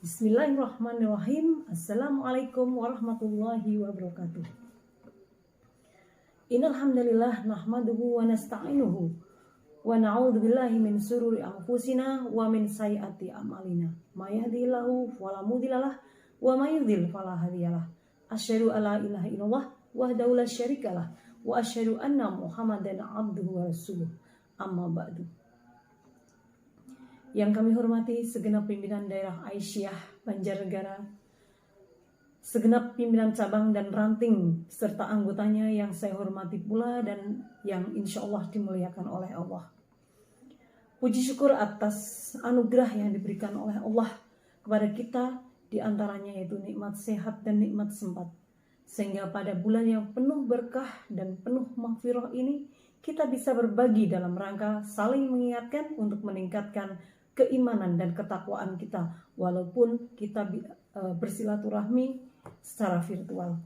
Bismillahirrahmanirrahim. Assalamualaikum warahmatullahi wabarakatuh. Innal hamdalillah nahmaduhu wa nasta'inuhu wa na'udzu billahi min sururi anfusina wa min sayyiati a'malina. May yahdihillahu fala mudhillalah wa may yudhlil fala hadiyalah. Asyhadu an la ilaha illallah wahdahu la syarikalah wa asyhadu anna Muhammadan abduhu wa rasuluh. Amma ba'du. Yang kami hormati segenap pimpinan daerah Aisyah Banjarnegara, segenap pimpinan cabang dan ranting serta anggotanya yang saya hormati pula dan yang insya Allah dimuliakan oleh Allah. Puji syukur atas anugerah yang diberikan oleh Allah kepada kita, diantaranya yaitu nikmat sehat dan nikmat sempat. Sehingga pada bulan yang penuh berkah dan penuh maghfirah ini, kita bisa berbagi dalam rangka saling mengingatkan untuk meningkatkan keimanan dan ketakwaan kita walaupun kita bersilaturahmi secara virtual.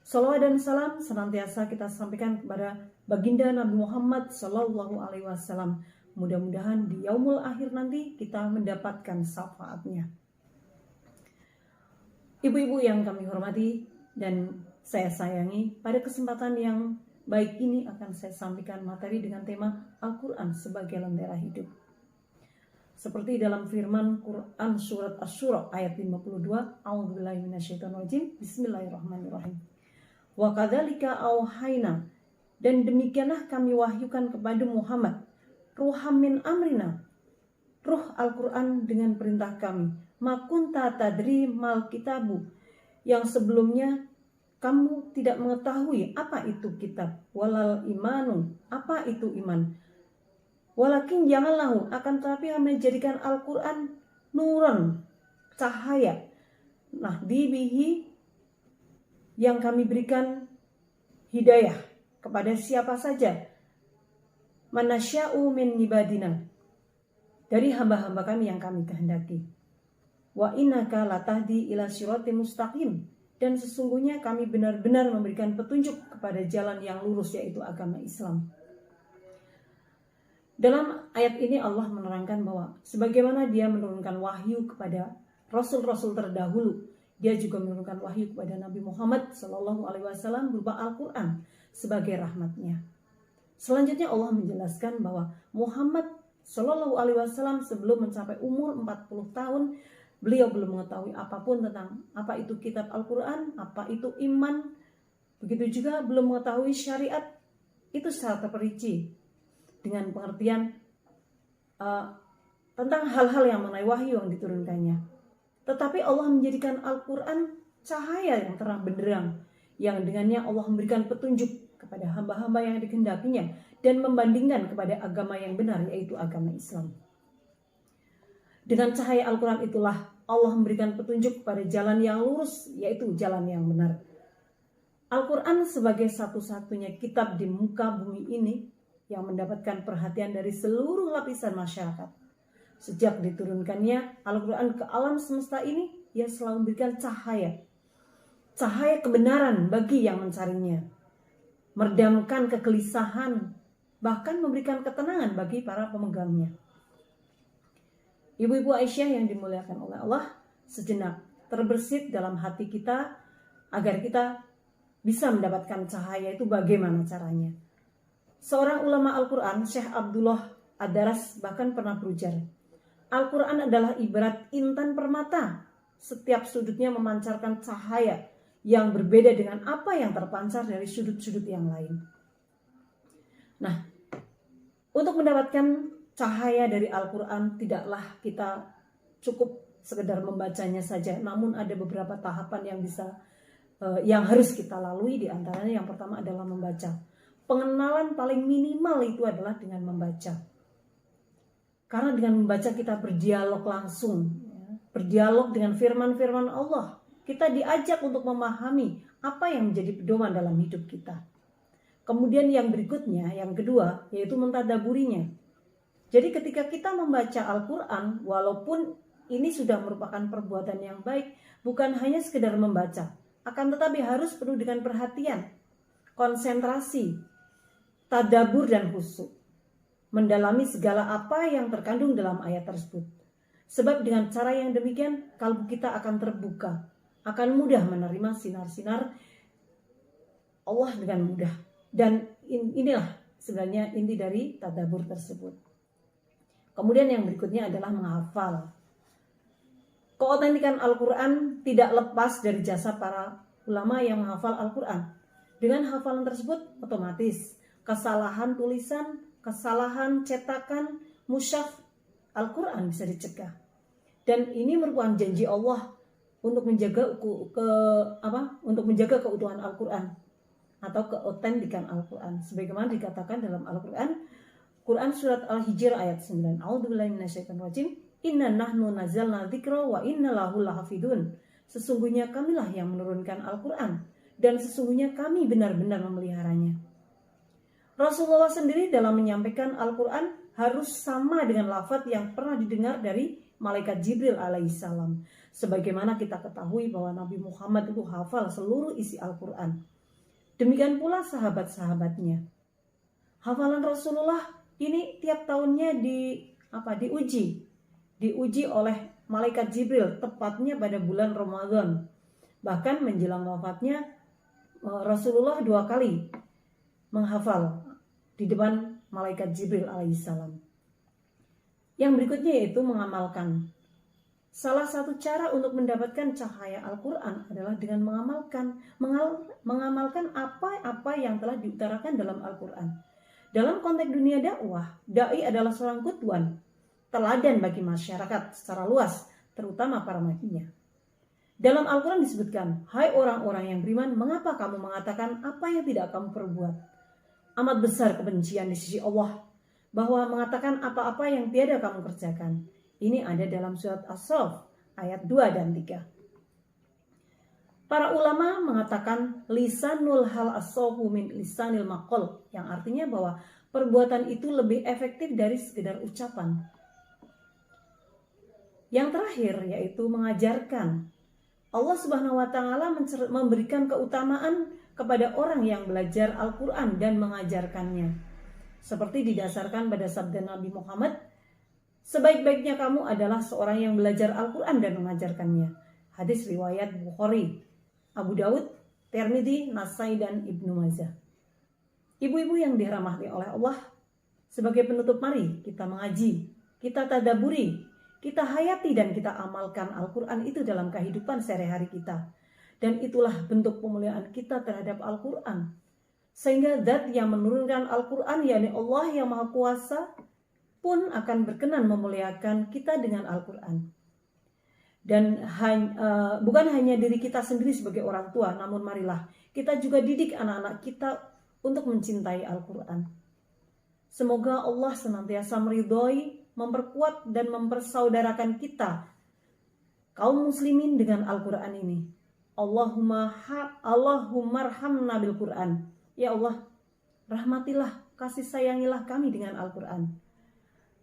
Salawat dan salam senantiasa kita sampaikan kepada baginda Nabi Muhammad Sallallahu Alaihi Wasallam. Mudah-mudahan di yaumul akhir nanti kita mendapatkan syafaatnya. Ibu-ibu yang kami hormati dan saya sayangi, pada kesempatan yang baik ini akan saya sampaikan materi dengan tema Al-Quran sebagai lentera hidup. Seperti dalam firman Quran surat Asy-Syura ayat 52, A'udzubillahi minasyaitonirrajim, Bismillahirrahmanirrahim. Wa kadzalika auhayna, dan demikianlah kami wahyukan kepada Muhammad ruham min amrina, ruh Al-Quran dengan perintah kami, ma kunta tadri mal kitabu, yang sebelumnya kamu tidak mengetahui apa itu kitab, walal imanu, apa itu iman. Walakin janganlah, akan tetapi kami jadikan Al-Quran nuran, cahaya. Nah, dibihi, yang kami berikan hidayah kepada siapa saja. Manasya'u min ibadina, dari hamba-hamba kami yang kami kehendaki. Wa innaka latahdi ila siratim mustaqim, dan sesungguhnya kami benar-benar memberikan petunjuk kepada jalan yang lurus, yaitu agama Islam. Dalam ayat ini Allah menerangkan bahwa sebagaimana dia menurunkan wahyu kepada rasul-rasul terdahulu, dia juga menurunkan wahyu kepada Nabi Muhammad Sallallahu Alaihi Wasallam berupa Al-Quran sebagai rahmatnya. Selanjutnya Allah menjelaskan bahwa Muhammad Sallallahu Alaihi Wasallam sebelum mencapai umur 40 tahun, beliau belum mengetahui apapun tentang apa itu kitab Al-Quran, apa itu iman, begitu juga belum mengetahui syariat itu secara terperinci dengan pengertian tentang hal-hal yang mengenai wahyu yang diturunkannya. Tetapi Allah menjadikan Al-Quran cahaya yang terang benderang, yang dengannya Allah memberikan petunjuk kepada hamba-hamba yang dikehendakinya dan membandingkan kepada agama yang benar, yaitu agama Islam. Dengan cahaya Al-Quran itulah Allah memberikan petunjuk kepada jalan yang lurus, yaitu jalan yang benar. Al-Quran sebagai satu-satunya kitab di muka bumi ini yang mendapatkan perhatian dari seluruh lapisan masyarakat. Sejak diturunkannya Al-Quran ke alam semesta ini, ia selalu memberikan cahaya. Cahaya kebenaran bagi yang mencarinya. Meredamkan kegelisahan, bahkan memberikan ketenangan bagi para pemegangnya. Ibu-ibu Aisyah yang dimuliakan oleh Allah, sejenak terbersit dalam hati kita agar kita bisa mendapatkan cahaya itu bagaimana caranya. Seorang ulama Al-Quran, Syekh Abdullah Ad-Daras, bahkan pernah berujar, Al-Quran adalah ibarat intan permata. Setiap sudutnya memancarkan cahaya yang berbeda dengan apa yang terpancar dari sudut-sudut yang lain. Nah, untuk mendapatkan cahaya dari Al-Quran, tidaklah kita cukup sekedar membacanya saja, namun ada beberapa tahapan yang harus kita lalui. Di antaranya yang pertama adalah membaca. Pengenalan paling minimal itu adalah dengan membaca. Karena dengan membaca kita berdialog langsung, berdialog dengan firman-firman Allah. Kita diajak untuk memahami apa yang menjadi pedoman dalam hidup kita. Kemudian yang berikutnya, yang kedua, yaitu mentadaburinya. Jadi ketika kita membaca Al-Quran, walaupun ini sudah merupakan perbuatan yang baik, bukan hanya sekedar membaca, akan tetapi harus penuh dengan perhatian, konsentrasi, tadabur dan khusyuk, mendalami segala apa yang terkandung dalam ayat tersebut. Sebab dengan cara yang demikian kalbu kita akan terbuka, akan mudah menerima sinar-sinar Allah dengan mudah. Dan inilah sebenarnya inti dari tadabbur tersebut. Kemudian yang berikutnya adalah menghafal. Keotentikan Al-Quran tidak lepas dari jasa para ulama yang menghafal Al-Quran. Dengan hafalan tersebut otomatis kesalahan tulisan, kesalahan cetakan, mushaf Al-Quran bisa dicegah. Dan ini merupakan janji Allah untuk menjaga keutuhan Al-Quran atau keotentikan Al-Quran. Sebagaimana dikatakan dalam Al-Quran, Quran surat Al-Hijr ayat 9. A'udzubillahi minasyaitonirrajim. Inna nahnu nazzalna dzikra wa inna lahu lahafidun. Sesungguhnya kamilah yang menurunkan Al-Quran dan sesungguhnya kami benar-benar memeliharanya. Rasulullah sendiri dalam menyampaikan Al-Quran harus sama dengan lafaz yang pernah didengar dari malaikat Jibril alaihissalam. Sebagaimana kita ketahui bahwa Nabi Muhammad itu hafal seluruh isi Al-Quran. Demikian pula sahabat-sahabatnya. Hafalan Rasulullah ini tiap tahunnya diuji oleh malaikat Jibril, tepatnya pada bulan Ramadan. Bahkan menjelang wafatnya Rasulullah 2 kali menghafal di depan malaikat Jibril alaihissalam. Yang berikutnya yaitu mengamalkan. Salah satu cara untuk mendapatkan cahaya Al-Quran adalah dengan mengamalkan apa yang telah diutarakan dalam Al-Quran. Dalam konteks dunia dakwah, dai adalah seorang qudwan, teladan bagi masyarakat secara luas, terutama para nabinya. Dalam Al-Quran disebutkan, hai orang-orang yang beriman, mengapa kamu mengatakan apa yang tidak kamu perbuat? Amat besar kebencian di sisi Allah, bahwa mengatakan apa-apa yang tiada kamu kerjakan. Ini ada dalam surat As-Saff ayat 2 dan 3. Para ulama mengatakan lisanul hal as-sawfu min lisanil maqal, yang artinya bahwa perbuatan itu lebih efektif dari sekedar ucapan. Yang terakhir yaitu mengajarkan. Allah Subhanahu wa taala memberikan keutamaan kepada orang yang belajar Al-Quran dan mengajarkannya. Seperti didasarkan pada sabda Nabi Muhammad, sebaik-baiknya kamu adalah seorang yang belajar Al-Quran dan mengajarkannya. Hadis riwayat Bukhari, Abu Daud, Tirmidzi, Nasai, dan Ibnu Majah. Ibu-ibu yang dirahmati oleh Allah, sebagai penutup mari kita mengaji, kita tadabburi, kita hayati dan kita amalkan Al-Quran itu dalam kehidupan sehari-hari kita. Dan itulah bentuk pemuliaan kita terhadap Al-Quran. Sehingga zat yang menurunkan Al-Quran, yakni Allah yang Maha Kuasa, pun akan berkenan memuliakan kita dengan Al-Quran. Dan bukan hanya diri kita sendiri sebagai orang tua, namun marilah kita juga didik anak-anak kita untuk mencintai Al-Quran. Semoga Allah senantiasa meridhoi, memperkuat dan mempersaudarakan kita kaum muslimin dengan Al-Quran ini. Allahumma arhamna bil Quran. Ya Allah, rahmatilah, kasih sayangilah kami dengan Al-Quran.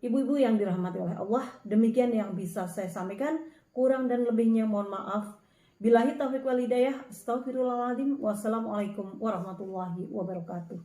Ibu-ibu yang dirahmati oleh Allah, demikian yang bisa saya sampaikan. Kurang dan lebihnya mohon maaf. Billahi taufiq wal hidayah. Astaghfirullahaladzim. Wassalamualaikum warahmatullahi wabarakatuh.